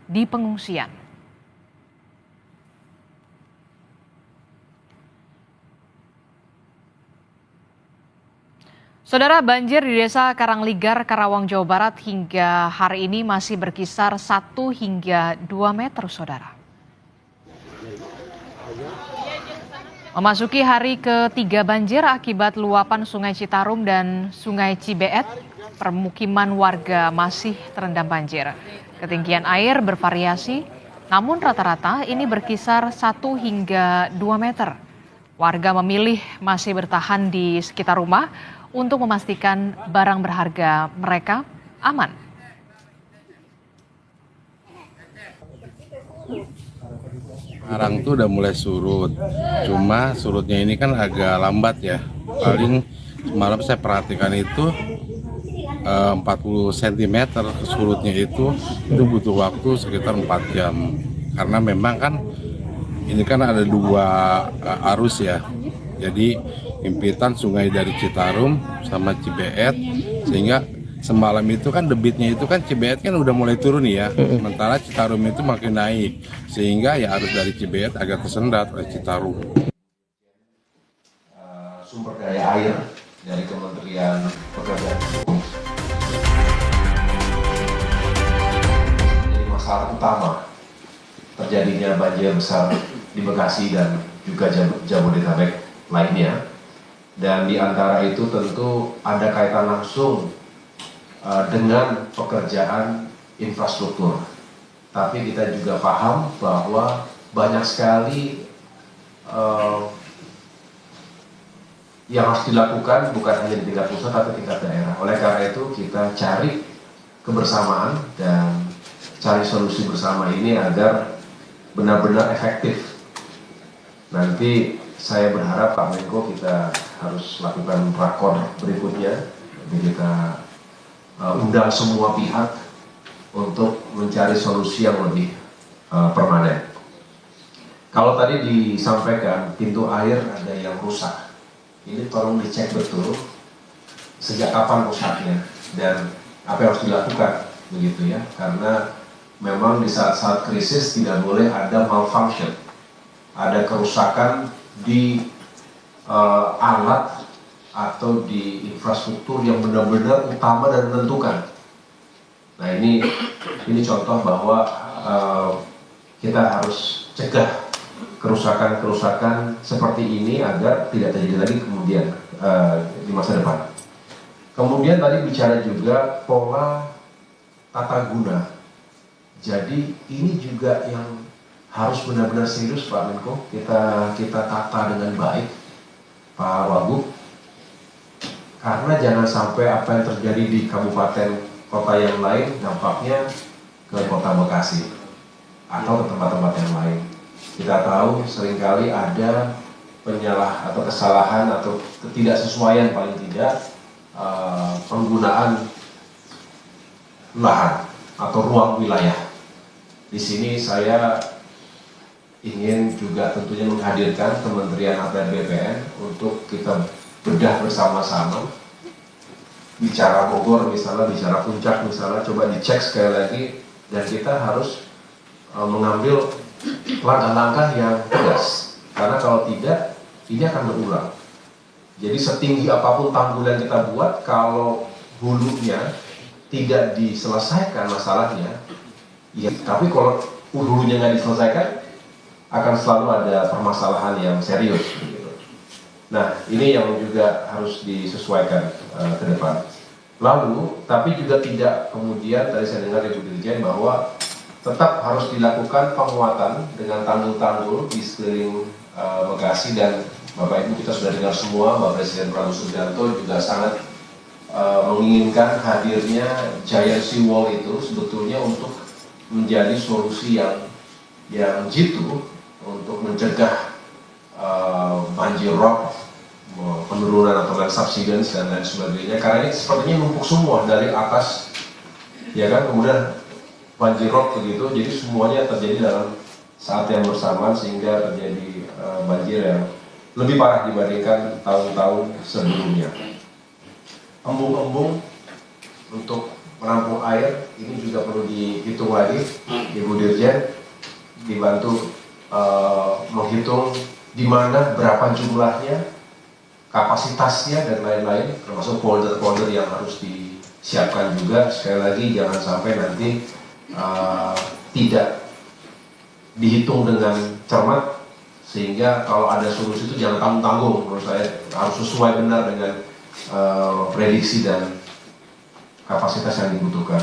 di pengungsian. Saudara, banjir di Desa Karangligar, Karawang, Jawa Barat hingga hari ini masih berkisar 1 hingga 2 meter, saudara. Memasuki hari ketiga banjir akibat luapan Sungai Citarum dan Sungai Cibeet, permukiman warga masih terendam banjir. Ketinggian air bervariasi, namun rata-rata ini berkisar 1 hingga 2 meter. Warga memilih masih bertahan di sekitar rumah untuk memastikan barang berharga mereka aman. Sekarang tuh udah mulai surut, cuma surutnya ini kan agak lambat ya. Paling semalam saya perhatikan itu 40 cm surutnya itu butuh waktu sekitar 4 jam. Karena memang kan ini kan ada 2 arus ya. Jadi impitan sungai dari Citarum sama Cibeet, sehingga semalam itu kan debitnya itu kan Cibeet kan udah mulai turun ya, sementara Citarum itu makin naik, sehingga ya arus dari Cibeet agak tersendat oleh Citarum. Sumber daya air dari Kementerian Pekerjaan Umum jadi masalah utama terjadinya banjir besar di Bekasi dan juga Jabodetabek lainnya, dan di antara itu tentu ada kaitan langsung dengan pekerjaan infrastruktur. Tapi kita juga paham bahwa banyak sekali yang harus dilakukan bukan hanya di tingkat pusat tapi tingkat daerah. Oleh karena itu kita cari kebersamaan dan cari solusi bersama ini agar benar-benar efektif. Nanti saya berharap Pak Menko kita harus lakukan rakor berikutnya. Jadi kita undang semua pihak untuk mencari solusi yang lebih permanen. Kalau tadi disampaikan pintu air ada yang rusak, ini tolong dicek betul sejak kapan rusaknya dan apa yang harus dilakukan, begitu ya. Karena memang di saat-saat krisis tidak boleh ada malfunction, ada kerusakan di alat atau di infrastruktur yang benar-benar utama dan menentukan. Nah ini contoh bahwa kita harus cegah kerusakan-kerusakan seperti ini agar tidak terjadi lagi kemudian di masa depan. Kemudian tadi bicara juga pola tata guna. Jadi ini juga yang harus benar-benar serius Pak Menko, kita tata dengan baik Pak Wagub, karena jangan sampai apa yang terjadi di kabupaten kota yang lain dampaknya ke kota Bekasi atau ke tempat-tempat yang lain. Kita tahu seringkali ada atau kesalahan atau ketidaksesuaian paling tidak penggunaan lahan atau ruang wilayah. Di sini saya ingin juga tentunya menghadirkan Kementerian APR BPN untuk kita bedah bersama-sama. Bicara Bogor misalnya, bicara Puncak misalnya, coba dicek sekali lagi dan kita harus mengambil langkah-langkah yang tegas. Karena kalau tidak, ini akan berulang. Jadi setinggi apapun tanggul yang kita buat, kalau hulunya tidak diselesaikan masalahnya, ya, tapi kalau hulunya nggak diselesaikan, akan selalu ada permasalahan yang serius. Nah, ini yang juga harus disesuaikan ke depan. Lalu, tapi juga tidak kemudian, tadi saya dengar dari Dirjen bahwa tetap harus dilakukan penguatan dengan tanggul-tanggul di sekeliling Bekasi, dan Bapak Ibu kita sudah dengar semua, Bapak Presiden Prabowo Subianto juga sangat menginginkan hadirnya giant seawall itu sebetulnya untuk menjadi solusi yang jitu untuk mencegah banjir rob, penurunan atau land subsidence dan lain sebagainya, karena ini sepertinya numpuk semua dari atas, ya kan, kemudian banjir rob begitu, jadi semuanya terjadi dalam saat yang bersamaan sehingga terjadi banjir yang lebih parah dibandingkan tahun-tahun sebelumnya. Embung-embung untuk menampung air ini juga perlu dihitung lagi, Ibu Dirjen dibantu menghitung di mana, berapa jumlahnya, kapasitasnya dan lain-lain, termasuk folder-folder yang harus disiapkan juga. Sekali lagi jangan sampai nanti tidak dihitung dengan cermat, sehingga kalau ada solusi itu jangan tanggung-tanggung. Menurut saya harus sesuai benar dengan prediksi dan kapasitas yang dibutuhkan.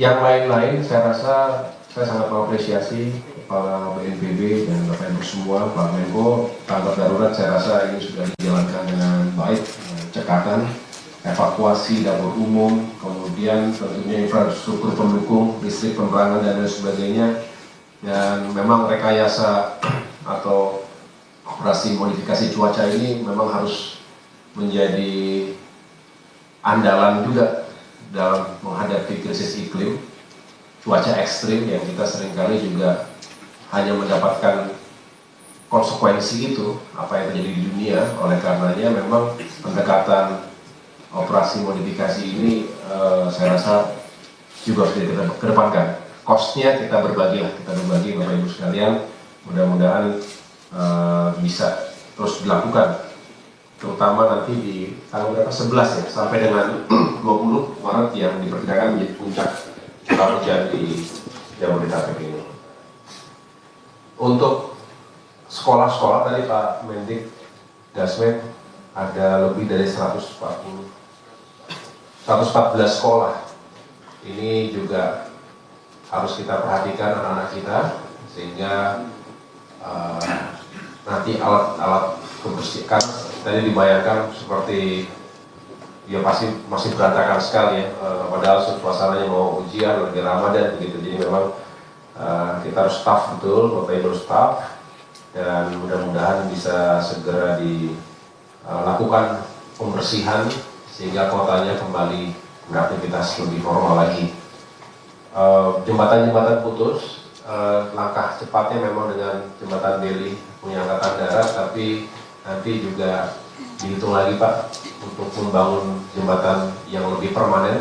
Yang lain-lain saya rasa saya sangat mengapresiasi Kepala BNPB dan Bapak Ibu semua, Pak Menko. Tanggap darurat saya rasa ini sudah dijalankan dengan baik, cekatan, evakuasi dapur umum, kemudian tentunya infrastruktur pendukung, listrik, penerangan dan lain sebagainya. Dan memang rekayasa atau operasi modifikasi cuaca ini memang harus menjadi andalan juga dalam menghadapi krisis iklim, cuaca ekstrim yang kita seringkali juga hanya mendapatkan konsekuensi itu, apa yang terjadi di dunia. Oleh karenanya memang pendekatan operasi modifikasi ini saya rasa juga harus dikedepankan. Cost-nya kita berbagi Bapak Ibu sekalian, mudah-mudahan bisa terus dilakukan, terutama nanti di tanggal berapa, 11 ya, sampai dengan 20 Maret yang diperkirakan menjadi puncak curah hujan di Jabodetabek ini. Untuk sekolah-sekolah tadi Pak Mendik Dasmen ada lebih dari 114 sekolah. Ini juga harus kita perhatikan anak-anak kita, sehingga nanti alat-alat kebersihan tadi dibayangkan seperti ya pasti masih berantakan sekali ya, padahal suasananya mau ujian lagi Ramadan begitu. Jadi memang kita harus staff betul, Bapak Ibu staff, dan mudah-mudahan bisa segera dilakukan pembersihan sehingga kotanya kembali beraktivitas lebih normal lagi. Jembatan-jembatan putus, langkah cepatnya memang dengan jembatan Deli punya Angkatan Darat, tapi nanti juga dihitung lagi Pak untuk membangun jembatan yang lebih permanen.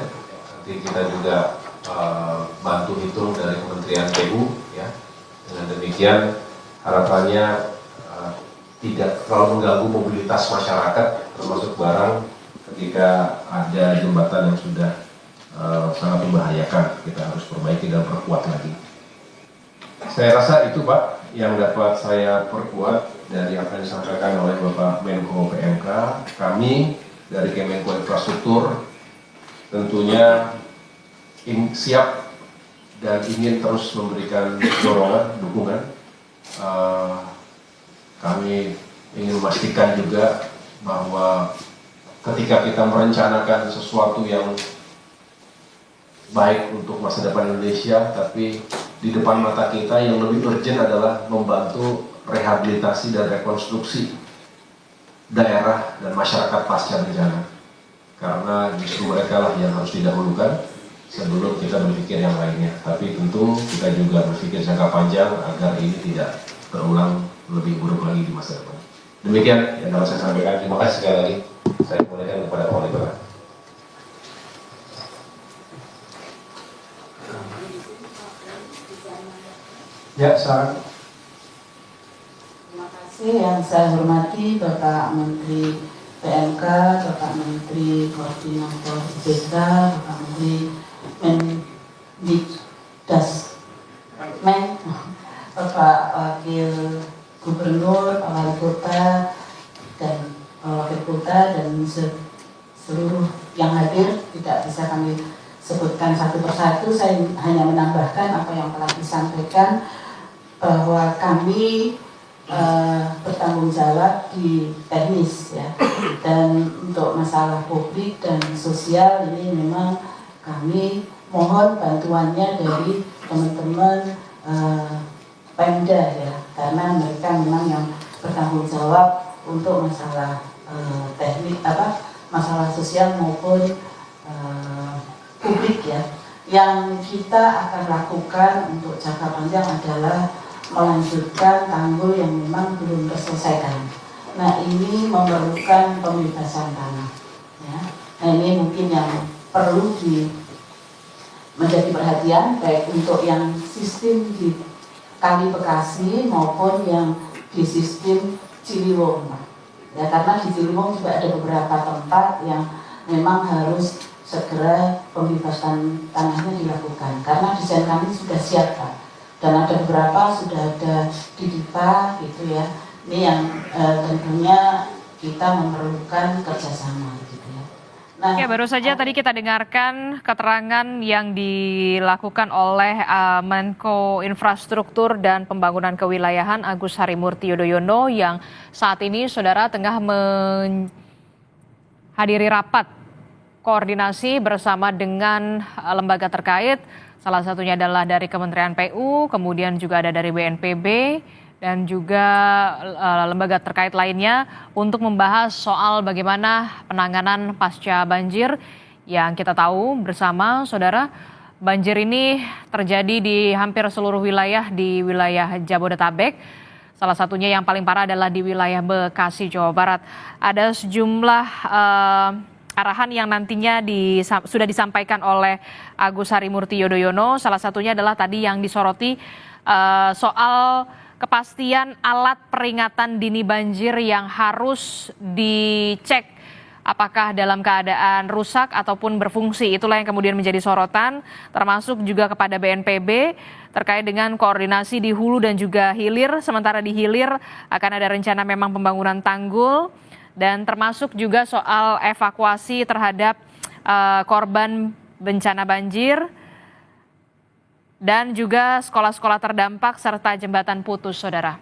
Nanti kita juga bantu hitung dari Kementerian PU ya. Dengan demikian harapannya tidak terlalu mengganggu mobilitas masyarakat termasuk barang ketika ada jembatan yang sudah sangat membahayakan. Kita harus perbaiki dan perkuat lagi. Saya rasa itu Pak yang dapat saya perkuat dari apa yang disampaikan oleh Bapak Menko PMK. Kami dari Kemenko Infrastruktur tentunya siap dan ingin terus memberikan dorongan, dukungan. Kami ingin memastikan juga bahwa ketika kita merencanakan sesuatu yang baik untuk masa depan Indonesia, tapi di depan mata kita yang lebih urgent adalah membantu rehabilitasi dan rekonstruksi daerah dan masyarakat pasca bencana. Karena justru mereka lah yang harus didahulukan sebelum kita berpikir yang lainnya. Tapi tentu kita juga berpikir jangka panjang agar ini tidak terulang lebih buruk lagi di masa depan. Demikian yang dapat saya sampaikan. Terima kasih sekali lagi. Saya kembalikan kepada Pak Wali Kota. Ya, silakan. Terima kasih yang saya hormati Bapak Menteri PMK, Bapak Menteri Koordinator BK, Bapak Menteri Mendikdasmen, Bapak Wakil Gubernur, Pak Wali Kota, dan Wakil Kota dan seluruh yang hadir. Tidak bisa kami sebutkan satu persatu, saya hanya menambahkan apa yang telah disampaikan, bahwa kami bertanggung jawab di teknis ya, dan untuk masalah publik dan sosial ini memang kami mohon bantuannya dari teman-teman Pemda ya, karena mereka memang yang bertanggung jawab untuk masalah teknik masalah sosial maupun publik ya. Yang kita akan lakukan untuk jangka panjang adalah melanjutkan tanggul yang memang belum terselesaikan. Nah ini memerlukan pembebasan tanah. Ya. Nah ini mungkin yang perlu menjadi perhatian baik untuk yang sistem di Kali Bekasi maupun yang di sistem Ciliwung. Ya, karena di Ciliwung juga ada beberapa tempat yang memang harus segera pembebasan tanahnya dilakukan karena desain kami sudah siap, Pak. Dan ada beberapa sudah ada di DIPA gitu ya. Ini yang tentunya kita memerlukan kerjasama gitu ya. Nah, ya, baru saja tadi kita dengarkan keterangan yang dilakukan oleh Menko Infrastruktur dan Pembangunan Kewilayahan Agus Harimurti Yudhoyono yang saat ini saudara tengah menghadiri rapat koordinasi bersama dengan lembaga terkait. Salah satunya adalah dari Kementerian PU, kemudian juga ada dari BNPB, dan juga lembaga terkait lainnya untuk membahas soal bagaimana penanganan pasca banjir yang kita tahu bersama saudara. Banjir ini terjadi di hampir seluruh wilayah di wilayah Jabodetabek. Salah satunya yang paling parah adalah di wilayah Bekasi, Jawa Barat. Ada sejumlah arahan yang nantinya sudah disampaikan oleh Agus Harimurti Yudhoyono. Salah satunya adalah tadi yang disoroti soal kepastian alat peringatan dini banjir yang harus dicek apakah dalam keadaan rusak ataupun berfungsi. Itulah yang kemudian menjadi sorotan, termasuk juga kepada BNPB terkait dengan koordinasi di hulu dan juga hilir. Sementara di hilir akan ada rencana memang pembangunan tanggul dan termasuk juga soal evakuasi terhadap korban bencana banjir dan juga sekolah-sekolah terdampak serta jembatan putus, saudara.